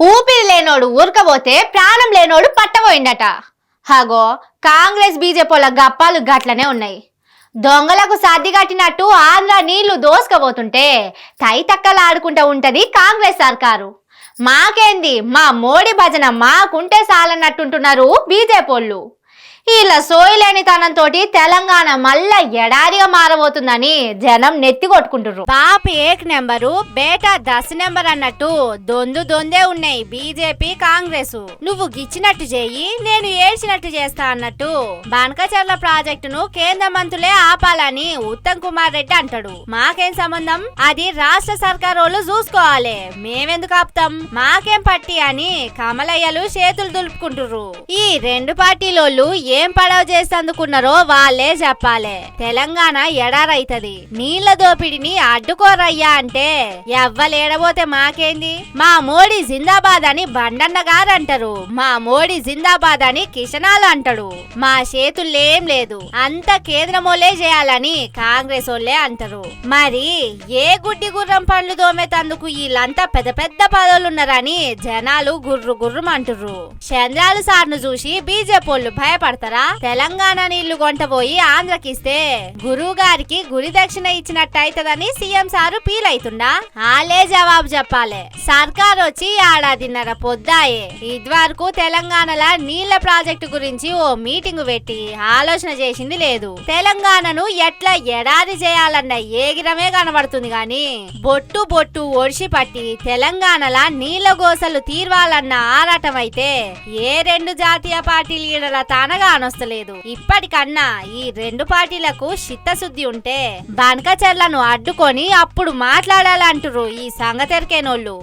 ఊపిరి లేనోడు ఊరకపోతే ప్రాణం లేనోడు పట్టబోయిందట. హాగో కాంగ్రెస్ బీజేపీల గప్పాలు గట్లనే ఉన్నాయి. దొంగలకు సర్ది కట్టినట్టు ఆంధ్ర నీళ్లు దోసుకపోతుంటే తైతక్కలాడుకుంటూ ఉంటది కాంగ్రెస్ సర్కారు. మాకేంది మా మోడీ భజన మాకుంటే చాలన్నట్టుంటున్నారు బీజేపీలు. ఇలా సోయలేనితనంతో తెలంగాణ మళ్ళా ఎడారిగా మారబోతుందని జనం నెత్తి కొట్టుకుంటున్నారు. బాప్ ఏక్ నెంబరు బేటా 10 నెంబర్ అన్నట్టు దొందే ఉన్నాయి బీజేపీ కాంగ్రెస్. నువ్వు గిచ్చినట్టు చేయి, నేను ఏడ్చినట్టు చేస్తా అన్నట్టు బనకచర్ల ప్రాజెక్టును కేంద్ర మంత్రులే ఆపాలని ఉత్తమ్ కుమార్ రెడ్డి అంటాడు. మాకేం సంబంధం, అది రాష్ట్ర సర్కారోళ్ళు చూసుకోవాలి, మేమెందుకు ఆపుతాం, మాకేం పట్టి అని కమలయ్యలు చేతులు దులుపుకుంటుర్రు. ఈ రెండు పార్టీలోళ్ళు ఏం పడవ చేసేందుకున్నారో వాళ్ళే చెప్పాలి. తెలంగాణ ఎడారైతది, నీళ్ల దోపిడిని అడ్డుకోరయ్యా అంటే ఎవ్వలేడబోతే మాకేంది. మా మోడీ జిందాబాద్ అని బండన్న గారు అంటారు, మా మోడీ జిందాబాద్ అని కిషనాలు అంటాడు. మా చేతుల్లేం లేదు, అంత కేంద్రమోలే చేయాలని కాంగ్రెస్ ఓళ్లే అంటారు. మరి ఏ గుడ్డి గుర్రం పండ్లు దోమేతందుకు వీళ్ళంతా పెద్ద పెద్ద పదవులున్నారని జనాలు గుర్రు గుర్రుమంటుర్రు. చంద్రాలు సార్ను చూసి బీజేపీలు భయపడతారు. తెలంగాణ నీళ్లు కొంటపోయి ఆంధ్రకిస్తే గురువు గారికి గురి దక్షిణ ఇచ్చినట్టయితదని సీఎం సారు ఫీల్ అవుతుండా? ఆలే జవాబు చెప్పాలి. సర్కార్ వచ్చి ఏడాదిన్నర పొద్దాయే. ఇదివరకు తెలంగాణలో నీళ్ల ప్రాజెక్టు గురించి ఓ మీటింగ్ పెట్టి ఆలోచన చేసింది లేదు. తెలంగాణను ఎట్లా ఎడారి చేయాలన్న ఏగిరమే కనబడుతుంది గాని బొట్టు బొట్టు ఒడిసి పట్టి తెలంగాణలో నీళ్ల గోసలు తీర్వాలన్న ఆరాటం అయితే ఏ రెండు జాతీయ పార్టీ లీడర్ల తానగా అనొస్తలేదు. ఇప్పటికన్నా ఈ రెండు పార్టీలకు చిత్తశుద్ధి ఉంటే బనకచర్లను అడ్డుకొని అప్పుడు మాట్లాడాలంటురు ఈ సంగతెరికేనోళ్ళు.